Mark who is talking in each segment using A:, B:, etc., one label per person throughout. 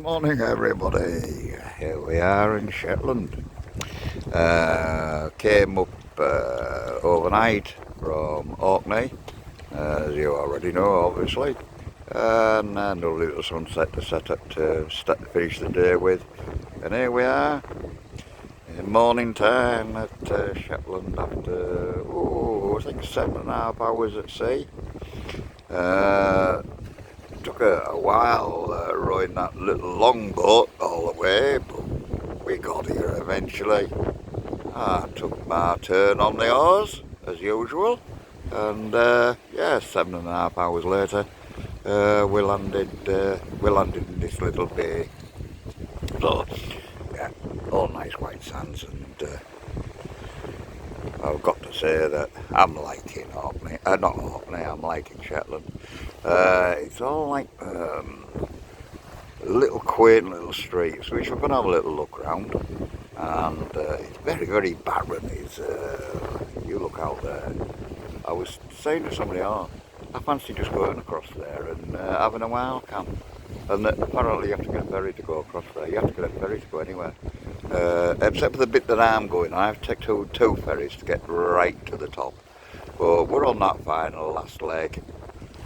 A: Morning everybody, here we are in Shetland. Came up overnight from Orkney, as you already know obviously, and a little sunset to set up to finish the day with. And here we are, in morning time at Shetland after, I think 7.5 hours at sea. Took a while rowing that little longboat all the way, but we got here eventually. I took my turn on the oars as usual, and 7.5 hours later we landed in this little bay. So yeah, all nice white sands, and I've got to say that I'm liking Orkney, not Orkney, I'm liking Shetland. It's all like little quaint little streets, which we're going to have a little look round. And it's very, very barren. You look out there. I was saying to somebody, I fancy just going across there and having a wild camp. And apparently you have to get a ferry to go across there. You have to get a ferry to go anywhere. Except for the bit that I'm going, I have to take two ferries to get right to the top. But we're on that final last leg.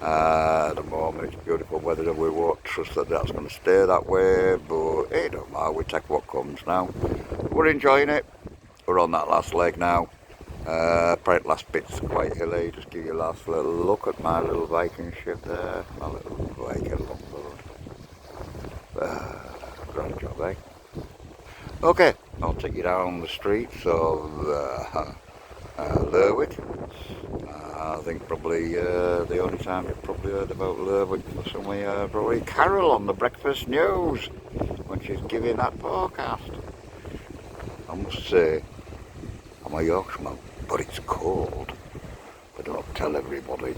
A: At the moment it's beautiful weather and we won't trust that that's going to stay that way, but it don't matter, we take what comes now. We're enjoying it. We're on that last leg now. Probably last bit's quite hilly. Just give you a last little look at my little Viking ship there, my little Viking longboat. Grand job, eh? Okay, I'll take you down the streets of Lerwick. I think probably the only time you've probably heard about Lerwick for some way, probably Carol on the breakfast news when she's giving that forecast. I must say, I'm a Yorkshireman, but it's cold. But don't tell everybody.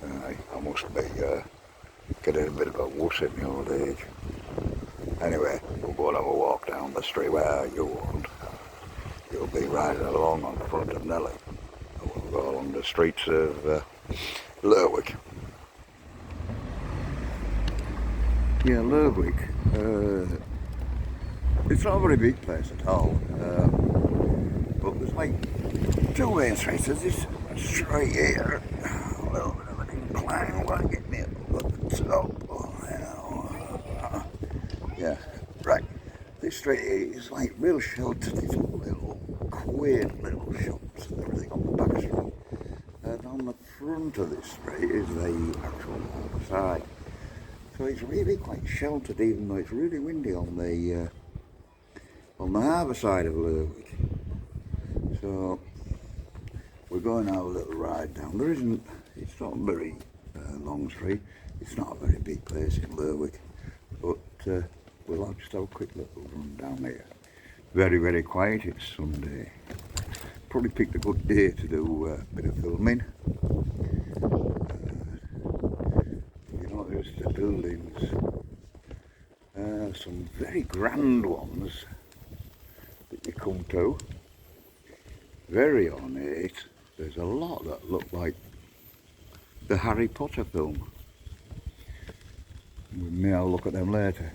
A: I must be getting a bit of a wuss in the old age. Anyway, we'll go and have a walk down the street where you won't. You'll be riding along on the front of Nelly. We'll go along the streets of Lerwick. Yeah, Lerwick. It's not a very big place at all. But there's like two main streets. There's this straight here. A little bit of an incline won't get me up at the top. Yeah, right. This street is like real sheltered. These little quaint little shops and everything on the back street. And on the front of this street is the actual harbour side. So it's really quite sheltered, even though it's really windy on the harbour side of Lerwick. So we're going to have a little ride down. It's not a very long street. It's not a very big place in Lerwick, but we'll just have a quick little run down here. Very, very quiet. It's Sunday. Probably picked a good day to do a bit of filming. You notice the buildings, some very grand ones that you come to. Very ornate. There's a lot that look like the Harry Potter film. We may have a look at them later.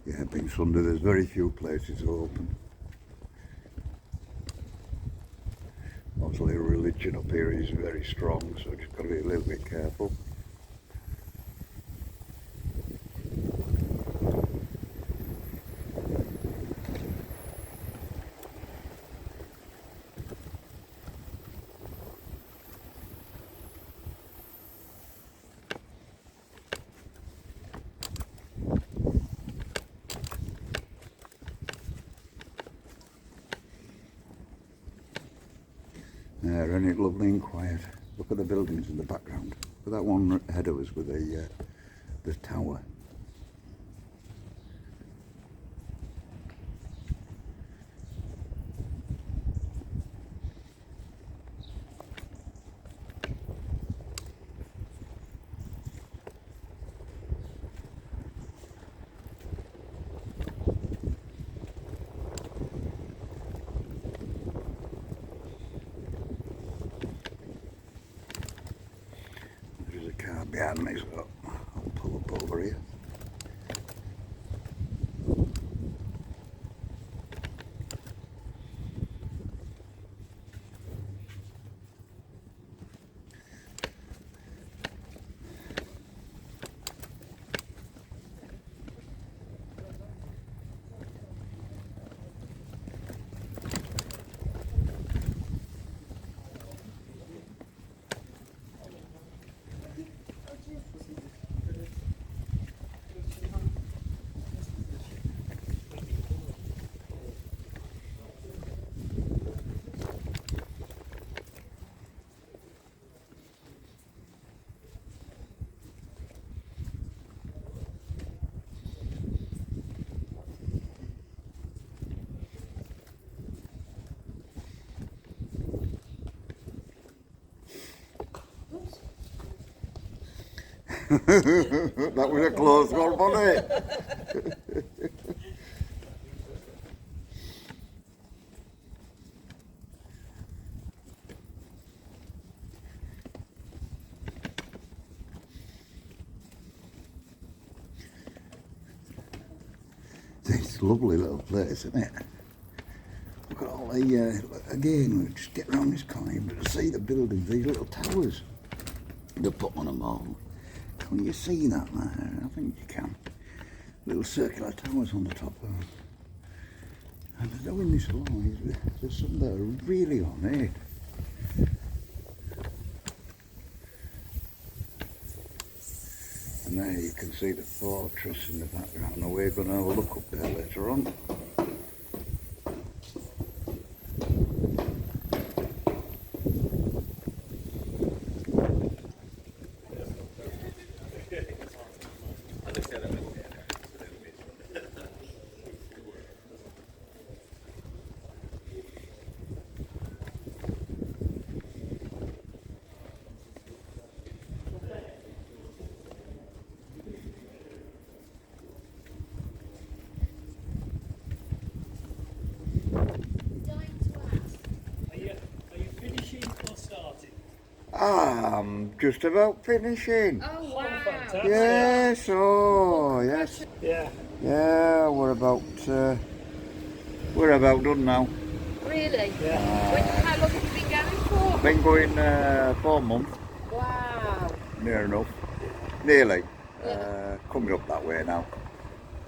A: Yeah, being Sunday, there's very few places open. Obviously, religion up here is very strong, so just got to be a little bit careful. Isn't it lovely and quiet? Look at the buildings in the background. Look at that one ahead of us with the tower. behind me, so I'll pull up over here. That was a close one, wasn't it? It's a lovely little place, isn't it? Look at all the, again, we just get around this corner, but to see the buildings, these little towers they put on them all. Can you see that there? I think you can. Little circular towers on the top of them. And they're doing this along, there's some that are really ornate. And there you can see the fortress in the background. Now we're going to have a look up there later on. I'm just about finishing.
B: Oh wow!
C: Fantastic.
A: Yes, oh yes.
C: Yeah.
A: Yeah, we're about done now.
B: Really?
C: Yeah.
B: How long have you been going for?
A: Been going 4 months,
B: Wow!
A: near enough. Nearly.
B: Yeah.
A: Coming up that way now.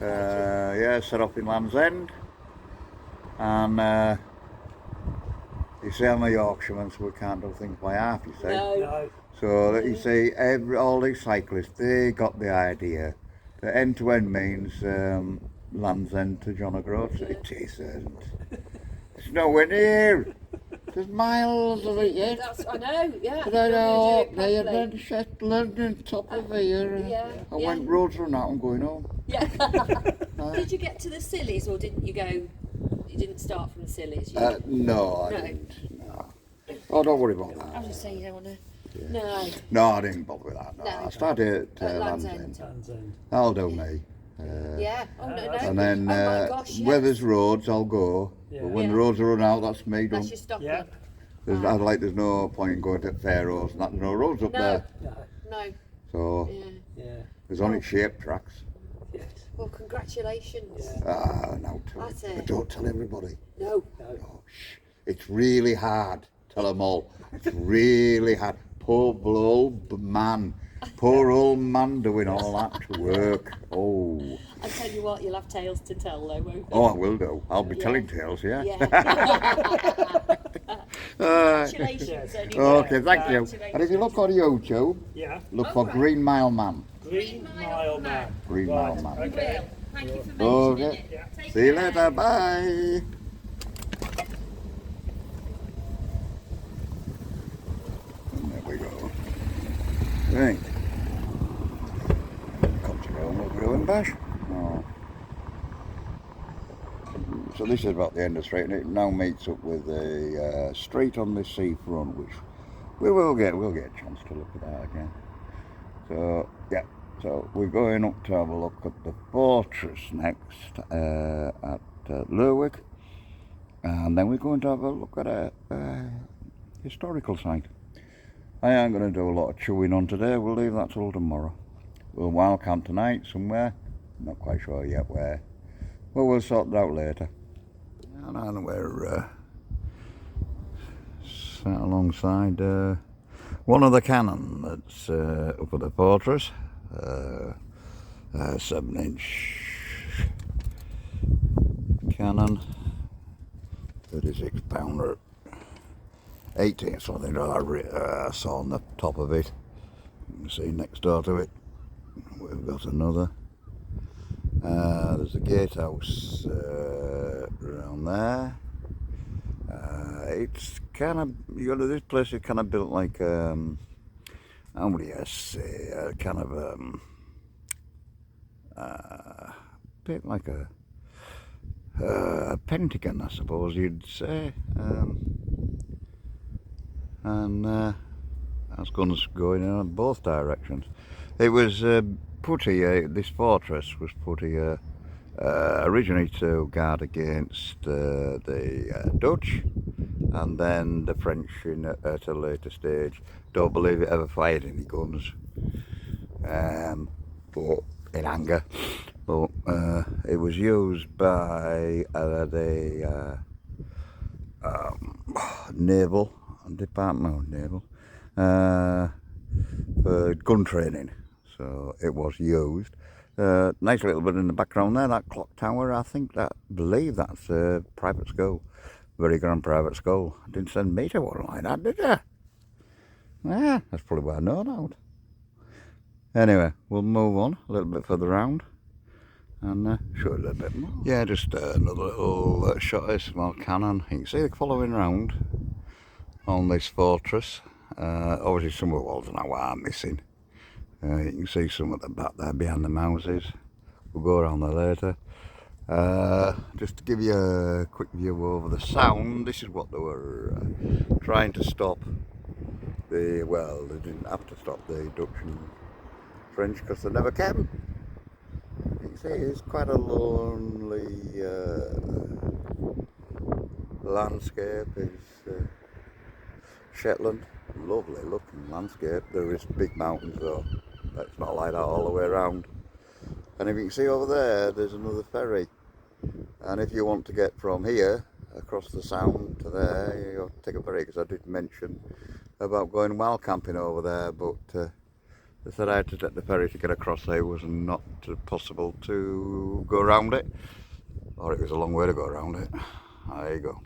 A: Yeah, set up in Land's End. And you see, I'm a Yorkshireman, so we can't do things by half, you see.
C: No.
A: So that you see, all these cyclists, they got the idea that end to end means Land's End to John O'Groats. It isn't. It's nowhere near. There's miles of it yet.
B: I know. Yeah.
A: But I know,
B: You're
A: they
B: gonna do it
A: had been Shetland and top of here. And
B: Yeah,
A: I
B: yeah.
A: went roads run out and going home.
B: Yeah. Did you get to the Sillies, or didn't you go? You didn't start from the Sillies.
A: No, I
B: No.
A: didn't. No. Oh, don't worry about
B: I
A: that.
B: was just saying you don't want to.
A: Yeah.
B: No.
A: No, I didn't bother with that. No.
B: No.
A: I started at
B: Land's
A: Land's
B: End.
A: End.
C: Land's End.
A: That'll do me.
B: Yeah. Oh no, no.
A: And then
B: oh my gosh, yes.
A: where there's roads, I'll go.
C: Yeah.
A: But when the
B: Yeah.
A: roads are run out, that's me done.
B: That's your stopping.
C: Yeah.
A: There's no point in going to Faroes and that. There's no roads up
B: No.
A: there.
C: No.
B: No.
A: So
B: Yeah.
C: Yeah.
A: there's only shape tracks.
C: Yes.
B: Well, congratulations.
C: Yeah.
A: Now tell
B: That's
A: it.
B: it.
A: But don't tell everybody.
B: No.
C: No.
A: Oh, shh. It's really hard. Tell them all. It's really hard. Poor old man. Poor old man doing all that to work. Oh.
B: I tell you what, you'll have tales to tell though, won't you?
A: Oh, I will do. I'll be
B: Yeah.
A: telling tales, yeah?
B: Congratulations. Anyway.
A: Okay, thank you.
B: Congratulations.
A: And if you look on YouTube,
C: Yeah.
A: look
B: Oh,
A: for
B: right.
A: Green Mile Man.
C: Green Mile Man.
A: Green
C: Right.
A: Mile Man.
C: Okay.
B: Will. Thank you for mentioning
A: Okay.
B: it.
C: Yeah.
B: Take
A: See you
B: care.
A: later. Bye. And there we go. Right. Country road, what we're doing, Bash? Oh. So this is about the end of the street, and it now meets up with a street on the seafront, which we'll get a chance to look at that again. So yeah, so we're going up to have a look at the fortress next at Lerwick, and then we're going to have a look at a historical site. I ain't going to do a lot of chewing on today, we'll leave that till tomorrow. We'll wild camp tonight somewhere, not quite sure yet where, but we'll sort it out later. And we're sat alongside one of the cannon that's up at the fortress, 7-inch cannon, 36 pounder, 18 something I saw on the top of it. You can see next door to it we've got another. There's a gatehouse around there. It's kind of, you know, this place is kind of built like how would you say, kind of bit like a pentagon, I suppose you'd say, and that's going to go in both directions. It was put here, this fortress was put here originally to guard against the Dutch, and then the French at a later stage. Don't believe it ever fired any guns, but in anger. But it was used by the Naval Department of Naval for gun training. So it was used. Nice little bit in the background there, that clock tower. I believe that's a private school, very grand private school. Didn't send me to one like that, did you? Yeah, that's probably why I know that. Anyway, we'll move on a little bit further round and show you a little bit more. Yeah, just another little shot of this small cannon. You can see the following round on this fortress. Obviously some of the walls now are missing. You can see some of them back there behind the houses. We'll go around there later. Just to give you a quick view over the sound, this is what they were trying to stop. Well, they didn't have to stop the Dutch and French because they never came. You can see it's quite a lonely landscape. It's Shetland, lovely looking landscape. There is big mountains though, but it's not like that all the way around. And if you can see over there, there's another ferry. And if you want to get from here across the sound to there, you have to take a ferry, because I did mention about going wild camping over there, but they said I had to take the ferry to get across there. It was not possible to go around it, or it was a long way to go around it. There you go.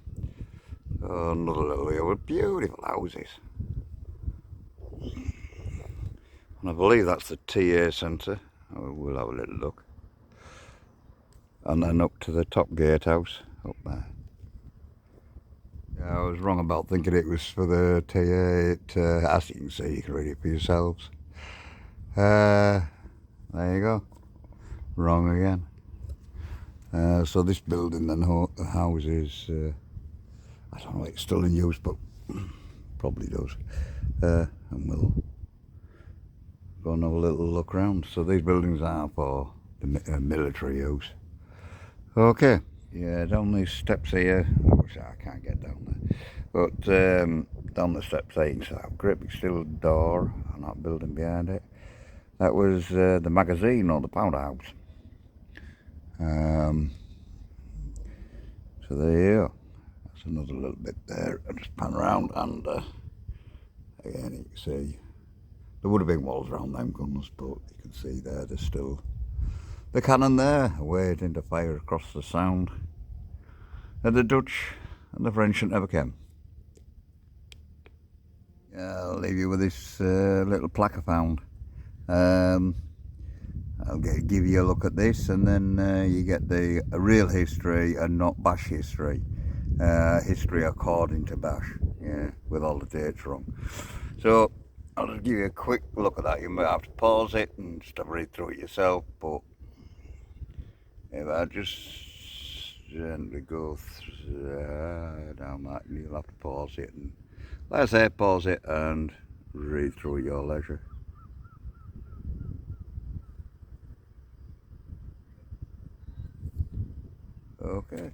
A: Another little area with beautiful houses. And I believe that's the TA centre. We'll have a little look. And then up to the top gatehouse, up there. Yeah, I was wrong about thinking it was for the TA. As you can see, you can read it for yourselves. There you go. Wrong again. So this building and houses, I don't know if it's still in use, but probably does. And we'll go and have a little look around. So these buildings are for the military use. Okay, yeah, down these steps here, which I can't get down there, but down the steps there you can see that great big steel door and that building behind it. That was the magazine or the powder house. So there you go. That's another little bit there. I'll just pan around and again you can see there would have been walls around them guns, but you can see there there's still the cannon there waiting to fire across the sound. And the Dutch and the French never came. Yeah, I'll leave you with this little plaque I found. I'll give you a look at this, and then you get the real history and not Bash history. History according to Bash, yeah, with all the dates wrong. So I'll just give you a quick look at that. You might have to pause it and just have a read through it yourself, but if I just gently go down that, you'll have to pause it, and like I say, pause it and read through at your leisure. Okay.